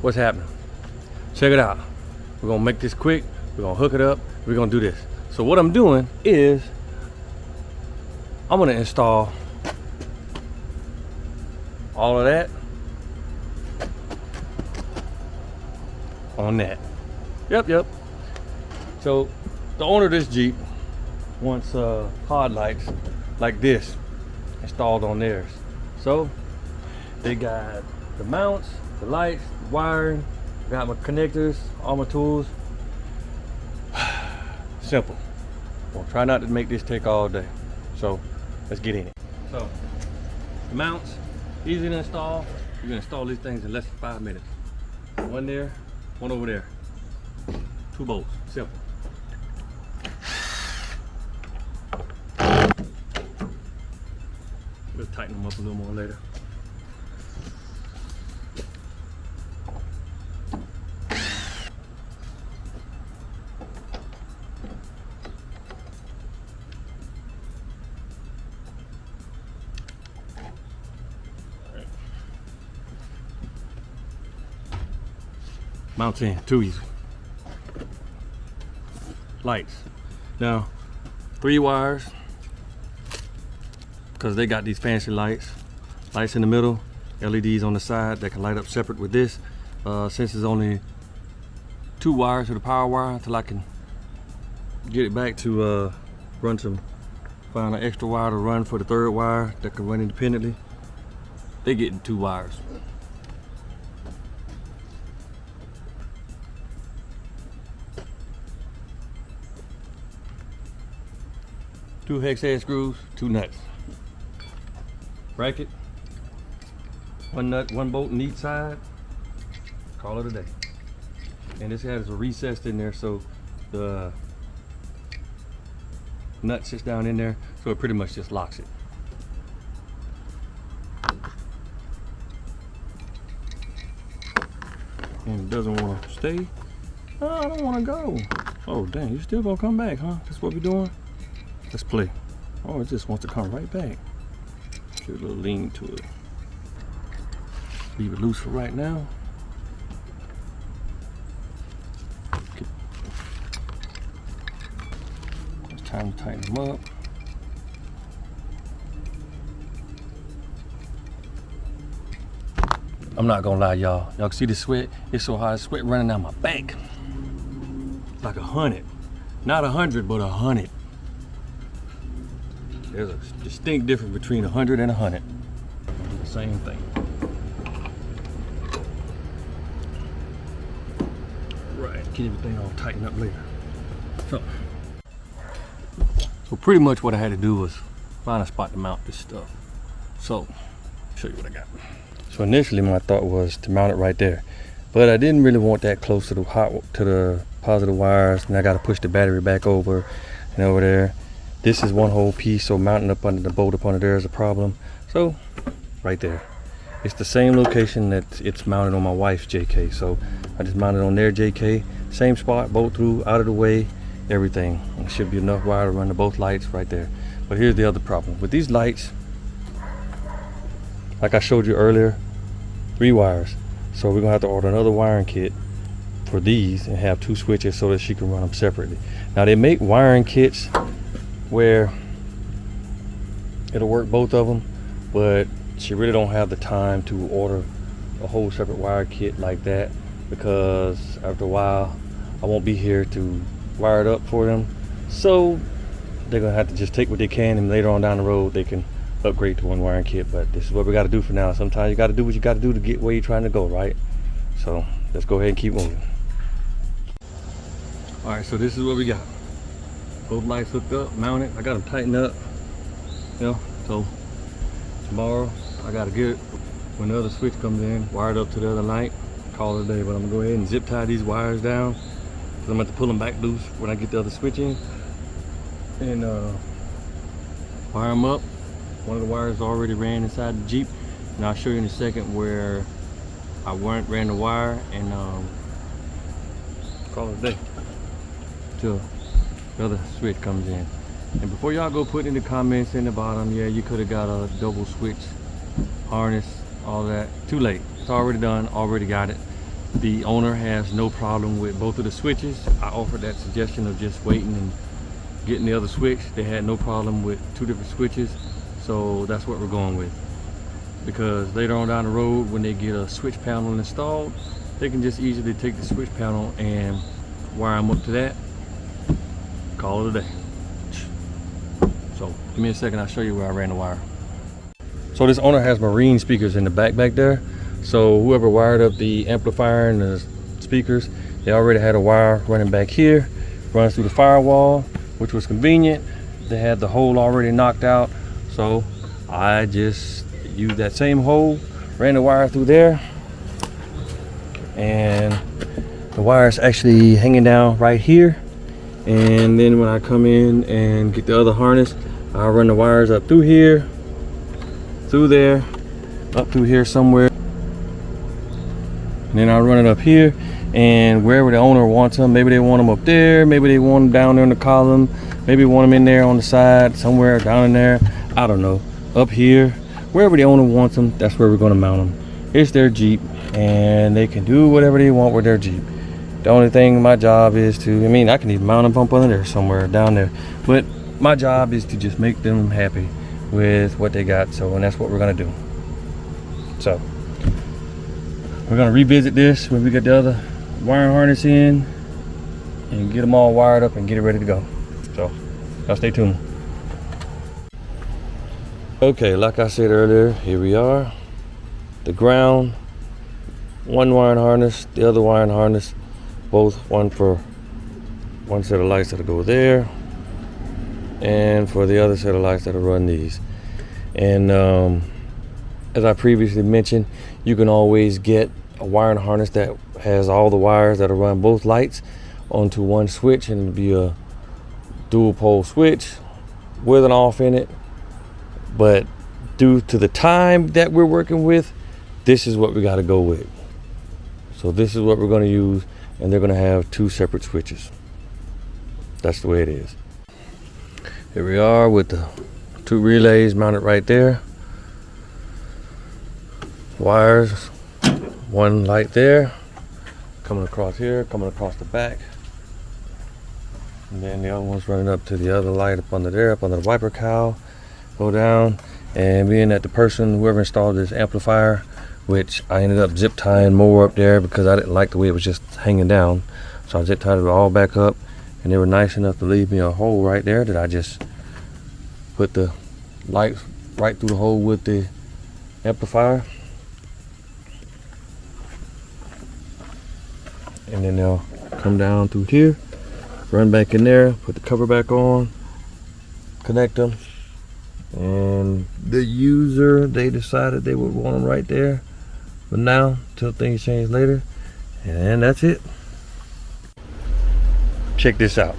what's happening. Check it out. We're gonna make this quick. We're gonna hook it up. We're gonna do this. So what I'm doing is I'm gonna install all of that on that. Yep. So the owner of this Jeep wants hard lights like this installed on theirs. So they got the mounts, the lights, the wiring, got my connectors, all my tools. Simple. We'll try not to make this take all day. So let's get in it. So the mounts, easy to install. You can install these things in less than 5 minutes. One there, one over there. 2 bolts, simple. We'll tighten them up a little more later. Mounts in, too easy. Lights. Now, 3 wires, because they got these fancy lights. Lights in the middle, LEDs on the side that can light up separate with this. Since there's only 2 wires to the power wire until I can get it back to find an extra wire to run for the 3rd wire that can run independently. They getting 2 wires. Two hex head screws, 2 nuts. Bracket, 1 nut, 1 bolt in each side. Call it a day. And this has a recess in there, so the nut sits down in there, so it pretty much just locks it. And it doesn't want to stay. Oh, I don't want to go. Oh dang, you still gonna come back, huh? That's what we're doing. Let's play. Oh, it just wants to come right back. Give it a little lean to it. Leave it loose for right now. Okay. It's time to tighten them up. I'm not gonna lie, y'all. Y'all can see the sweat? It's so hot, sweat running down my back. Like 100. Not 100, but 100. There's a distinct difference between 100 and 100. The same thing. Right, get everything all tightened up later. So pretty much what I had to do was find a spot to mount this stuff. So, show you what I got. So initially my thought was to mount it right there, but I didn't really want that close to the positive wires, and I got to push the battery back over and over there. This is one whole piece, so mounting up under the bolt up under there is a problem. So, right there. It's the same location that it's mounted on my wife's JK. So, I just mounted on their JK. Same spot, bolt through, out of the way, everything. There should be enough wire to run to both lights right there. But here's the other problem. With these lights, like I showed you earlier, 3 wires. So, we're going to have to order another wiring kit for these and have 2 switches so that she can run them separately. Now, they make wiring kits where it'll work both of them, but she really don't have the time to order a whole separate wire kit like that, because after a while I won't be here to wire it up for them. So they're gonna have to just take what they can, and later on down the road they can upgrade to one wiring kit. But this is what we got to do for now. Sometimes you got to do what you got to do to get where you're trying to go, right? So let's go ahead and keep moving. All right, so this is what we got. Both lights hooked up, mounted. I got them tightened up. You know, so tomorrow I gotta get it when the other switch comes in, wired up to the other light, call it a day. But I'm gonna go ahead and zip tie these wires down, because I'm gonna have to pull them back loose when I get the other switch in, and wire them up. One of the wires already ran inside the Jeep, and I'll show you in a second where I ran the wire, and call it a day till the other switch comes in. And before y'all go put in the comments in the bottom, yeah, you could have got a double switch harness, all that. Too late. It's already done, already got it. The owner has no problem with both of the switches. I offered that suggestion of just waiting and getting the other switch. They had no problem with 2 different switches, so that's what we're going with. Because later on down the road, when they get a switch panel installed, they can just easily take the switch panel and wire them up to that. Call it a day. So give me a second, I'll show you where I ran the wire. So this owner has marine speakers in the back there. So whoever wired up the amplifier and the speakers, they already had a wire running back here, runs through the firewall, which was convenient. They had the hole already knocked out, so I just used that same hole, ran the wire through there, and the wire is actually hanging down right here. And then when I come in and get the other harness, I'll run the wires up through here, through there, up through here somewhere. And then I'll run it up here, and wherever the owner wants them, maybe they want them up there, maybe they want them down there in the column, maybe want them in there on the side, somewhere down in there, I don't know, up here, wherever the owner wants them, that's where we're going to mount them. It's their Jeep, and they can do whatever they want with their Jeep. The only thing my job is to, I can even mount them up under there somewhere down there, but my job is to just make them happy with what they got. So, and that's what we're going to do. So we're going to revisit this when we get the other wiring harness in and get them all wired up and get it ready to go. So y'all stay tuned. Okay, like I said earlier, here we are. The ground, one wiring harness, the other wiring harness, both one for one set of lights that'll go there, and for the other set of lights that'll run these. And as I previously mentioned, you can always get a wiring harness that has all the wires that'll run both lights onto one switch, and it'll be a dual pole switch with an off in it. But due to the time that we're working with, this is what we got to go with. So this is what we're going to use, and they're going to have 2 separate switches. That's the way it is. Here we are with the 2 relays mounted right there. Wires, one light there, coming across here, coming across the back. And then the other one's running up to the other light up under there, up under the wiper cowl. Go down, and being that the person, whoever installed this amplifier, which I ended up zip tying more up there because I didn't like the way it was just hanging down. So I zip tied it all back up, and they were nice enough to leave me a hole right there that I just put the light right through the hole with the amplifier. And then they'll come down through here, run back in there, put the cover back on, connect them. And the user, they decided they would want them right there. But now, till things change later. And that's it. Check this out.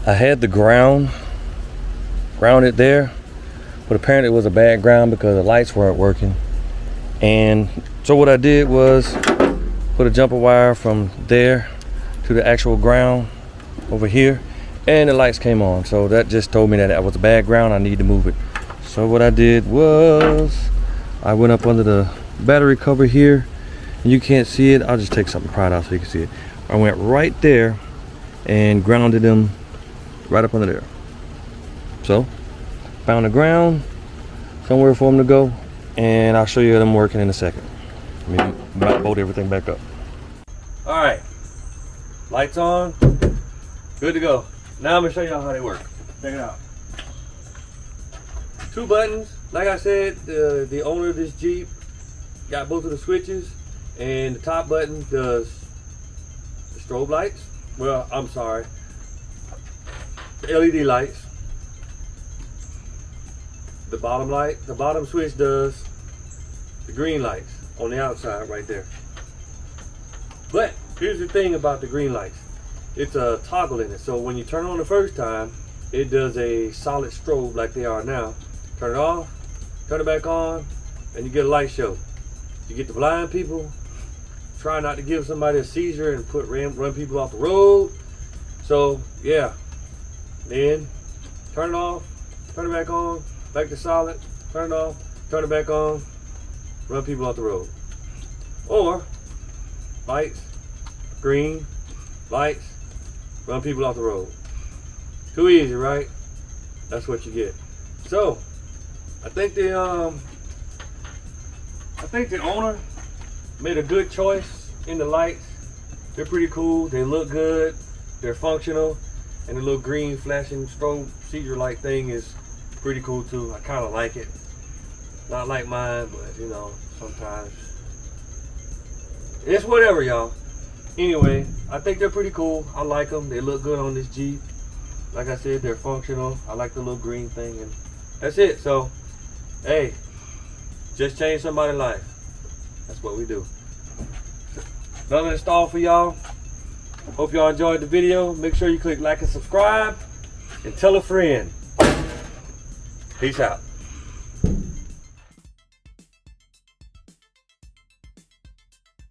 I had the grounded there, but apparently it was a bad ground because the lights weren't working. And so what I did was put a jumper wire from there to the actual ground over here, and the lights came on. So that just told me that it was a bad ground, I need to move it. So what I did was I went up under the battery cover here, and you can't see it. I'll just take something pried out so you can see it. I went right there and grounded them right up under there. So found the ground somewhere for them to go, and I'll show you them working in a second. Let me bolt everything back up. All right, lights on, good to go. Now I'm gonna show y'all how they work. Check it out. 2 buttons. Like I said, the owner of this Jeep got both of the switches, and the top button does the strobe lights. Well, I'm sorry, the LED lights. The bottom switch does the green lights on the outside right there. But here's the thing about the green lights. It's a toggle in it, so when you turn on the first time, it does a solid strobe like they are now. Turn it off, turn it back on, and you get a light show. You get the blind people. Try not to give somebody a seizure and run people off the road. So yeah, then turn it off, turn it back on, back to solid, turn it off, turn it back on, run people off the road. Or lights, green, lights, run people off the road. Too easy, right? That's what you get. So, I think the owner made a good choice in the lights. They're pretty cool. They look good. They're functional, and the little green flashing strobe seizure light thing is pretty cool too. I kind of like it. Not like mine, but you know, sometimes it's whatever, y'all. Anyway, I think they're pretty cool. I like them. They look good on this Jeep. Like I said, they're functional. I like the little green thing, and that's it. So, hey, just change somebody's life. That's what we do. Another install for y'all. Hope y'all enjoyed the video. Make sure you click like and subscribe, and tell a friend. Peace out.